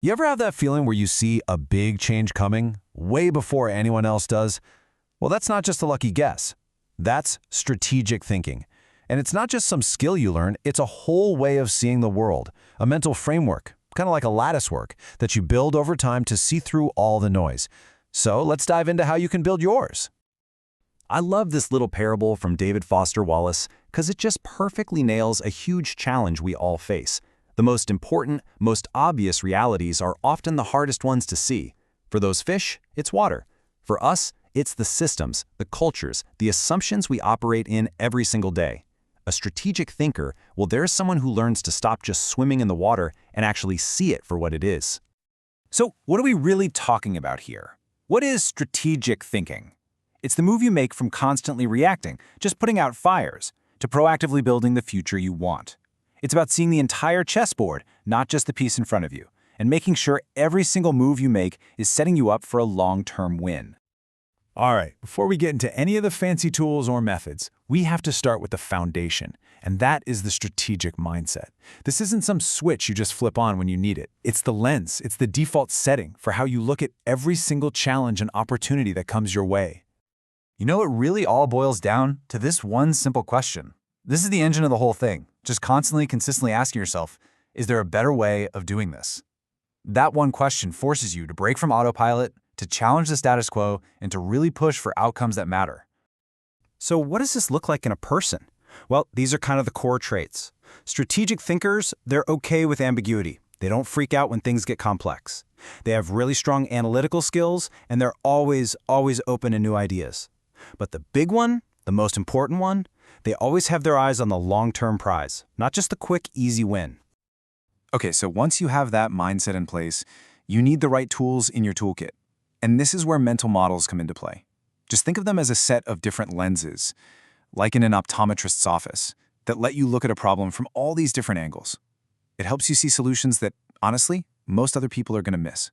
You ever have that feeling where you see a big change coming, way before anyone else does? Well, that's not just a lucky guess. That's strategic thinking. And it's not just some skill you learn, it's a whole way of seeing the world, a mental framework, kind of like a lattice work, that you build over time to see through all the noise. So let's dive into how you can build yours. I love this little parable from David Foster Wallace because it just perfectly nails a huge challenge we all face. The most important, most obvious realities are often the hardest ones to see. For those fish, it's water. For us, it's the systems, the cultures, the assumptions we operate in every single day. A strategic thinker, well, there's someone who learns to stop just swimming in the water and actually see it for what it is. So, what are we really talking about here? What is strategic thinking? It's the move you make from constantly reacting, just putting out fires, to proactively building the future you want. It's about seeing the entire chessboard, not just the piece in front of you, and making sure every single move you make is setting you up for a long-term win. All right, before we get into any of the fancy tools or methods, we have to start with the foundation, and that is the strategic mindset. This isn't some switch you just flip on when you need it. It's the lens, it's the default setting for how you look at every single challenge and opportunity that comes your way. You know, it really all boils down to this one simple question. This is the engine of the whole thing. Just constantly, consistently asking yourself, is there a better way of doing this? That one question forces you to break from autopilot, to challenge the status quo, and to really push for outcomes that matter. So what does this look like in a person? Well, these are kind of the core traits. Strategic thinkers, they're okay with ambiguity. They don't freak out when things get complex. They have really strong analytical skills, and they're always open to new ideas. But the big one, the most important one, they always have their eyes on the long-term prize, not just the quick, easy win. Okay, so once you have that mindset in place, you need the right tools in your toolkit. And this is where mental models come into play. Just think of them as a set of different lenses, like in an optometrist's office, that let you look at a problem from all these different angles. It helps you see solutions that, honestly, most other people are going to miss.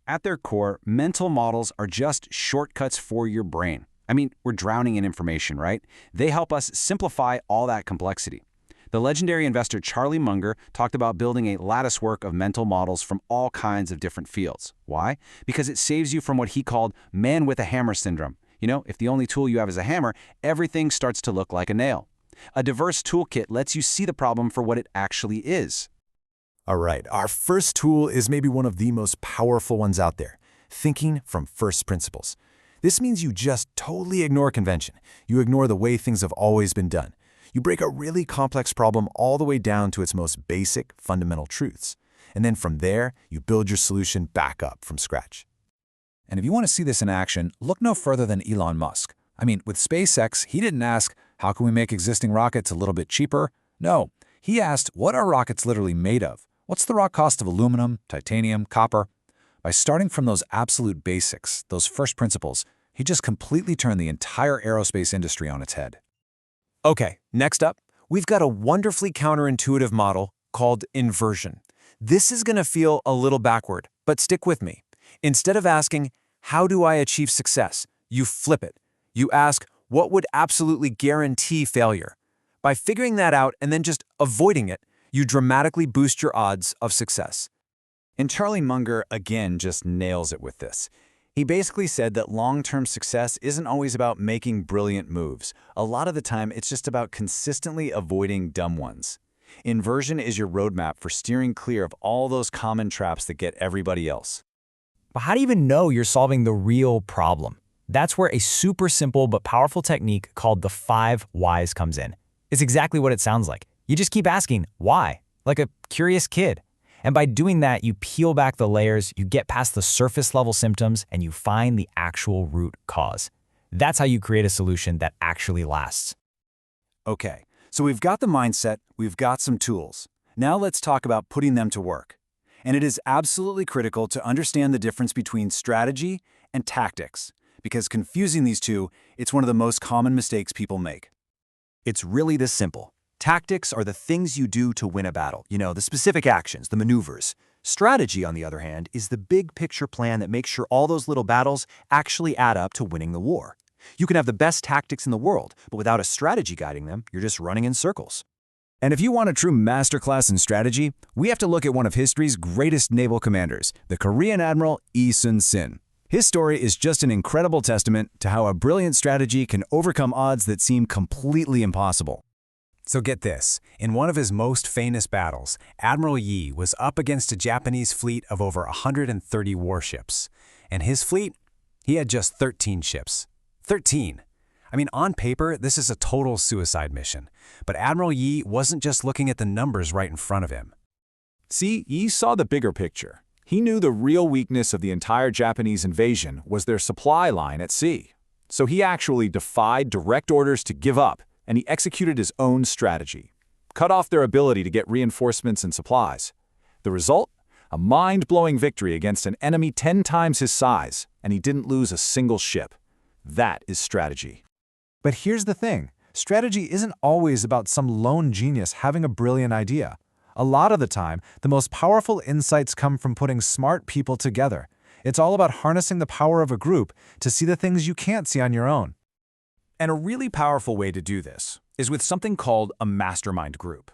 At their core, mental models are just shortcuts for your brain. I mean, we're drowning in information, right? They help us simplify all that complexity. The legendary investor Charlie Munger talked about building a latticework of mental models from all kinds of different fields. Why? Because it saves you from what he called man with a hammer syndrome. You know, if the only tool you have is a hammer, everything starts to look like a nail. A diverse toolkit lets you see the problem for what it actually is. All right, our first tool is maybe one of the most powerful ones out there, thinking from first principles. This means you just totally ignore convention. You ignore the way things have always been done. You break a really complex problem all the way down to its most basic, fundamental truths. And then from there, you build your solution back up from scratch. And if you want to see this in action, look no further than Elon Musk. I mean, with SpaceX, he didn't ask, how can we make existing rockets a little bit cheaper? No, he asked, what are rockets literally made of? What's the raw cost of aluminum, titanium, copper? By starting from those absolute basics, those first principles, he just completely turned the entire aerospace industry on its head. Okay, next up, we've got a wonderfully counterintuitive model called inversion. This is going to feel a little backward, but stick with me. Instead of asking, how do I achieve success? You flip it. You ask, what would absolutely guarantee failure? By figuring that out and then just avoiding it, you dramatically boost your odds of success. And Charlie Munger, again, just nails it with this. He basically said that long-term success isn't always about making brilliant moves. A lot of the time, it's just about consistently avoiding dumb ones. Inversion is your roadmap for steering clear of all those common traps that get everybody else. But how do you even know you're solving the real problem? That's where a super simple but powerful technique called the 5 whys comes in. It's exactly what it sounds like. You just keep asking, why? Like a curious kid. And by doing that, you peel back the layers, you get past the surface level symptoms, and you find the actual root cause. That's how you create a solution that actually lasts. Okay, so we've got the mindset, we've got some tools. Now let's talk about putting them to work. And it is absolutely critical to understand the difference between strategy and tactics, because confusing these two, it's one of the most common mistakes people make. It's really this simple. Tactics are the things you do to win a battle, the specific actions, the maneuvers. Strategy, on the other hand, is the big picture plan that makes sure all those little battles actually add up to winning the war. You can have the best tactics in the world, but without a strategy guiding them, you're just running in circles. And if you want a true masterclass in strategy, we have to look at one of history's greatest naval commanders, the Korean Admiral Yi Sun-sin. His story is just an incredible testament to how a brilliant strategy can overcome odds that seem completely impossible. So get this, in one of his most famous battles, Admiral Yi was up against a Japanese fleet of over 130 warships. And his fleet? He had just 13 ships. 13! I mean, on paper, this is a total suicide mission. But Admiral Yi wasn't just looking at the numbers right in front of him. See, Yi saw the bigger picture. He knew the real weakness of the entire Japanese invasion was their supply line at sea. So he actually defied direct orders to give up, and he executed his own strategy. Cut off their ability to get reinforcements and supplies. The result? A mind-blowing victory against an enemy 10 times his size, and he didn't lose a single ship. That is strategy. But here's the thing. Strategy isn't always about some lone genius having a brilliant idea. A lot of the time, the most powerful insights come from putting smart people together. It's all about harnessing the power of a group to see the things you can't see on your own. And a really powerful way to do this is with something called a mastermind group.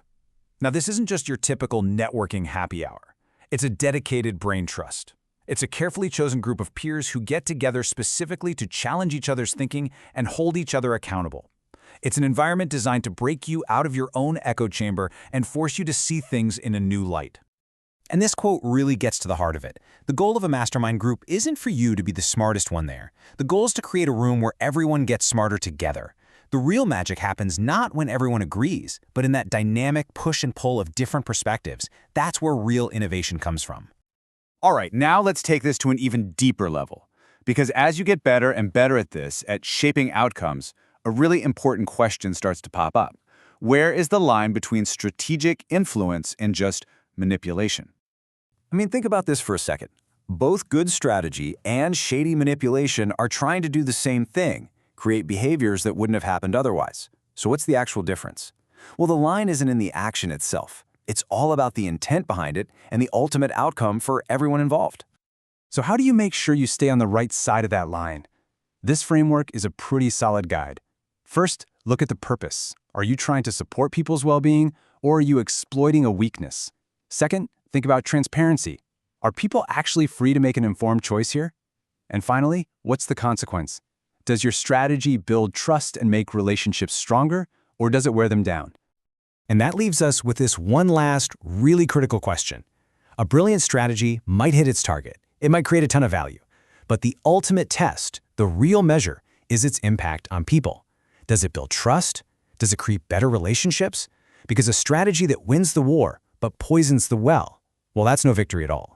Now, this isn't just your typical networking happy hour. It's a dedicated brain trust. It's a carefully chosen group of peers who get together specifically to challenge each other's thinking and hold each other accountable. It's an environment designed to break you out of your own echo chamber and force you to see things in a new light. And this quote really gets to the heart of it. The goal of a mastermind group isn't for you to be the smartest one there. The goal is to create a room where everyone gets smarter together. The real magic happens not when everyone agrees, but in that dynamic push and pull of different perspectives. That's where real innovation comes from. All right, now let's take this to an even deeper level. Because as you get better and better at this, at shaping outcomes, a really important question starts to pop up. Where is the line between strategic influence and just manipulation? I mean, think about this for a second. Both good strategy and shady manipulation are trying to do the same thing, create behaviors that wouldn't have happened otherwise. So what's the actual difference? Well, the line isn't in the action itself. It's all about the intent behind it and the ultimate outcome for everyone involved. So how do you make sure you stay on the right side of that line? This framework is a pretty solid guide. First, look at the purpose. Are you trying to support people's well-being, or are you exploiting a weakness? Second, think about transparency. Are people actually free to make an informed choice here? And finally, what's the consequence? Does your strategy build trust and make relationships stronger, or does it wear them down? And that leaves us with this one last, really critical question. A brilliant strategy might hit its target. It might create a ton of value. But the ultimate test, the real measure, is its impact on people. Does it build trust? Does it create better relationships? Because a strategy that wins the war but poisons the well, that's no victory at all.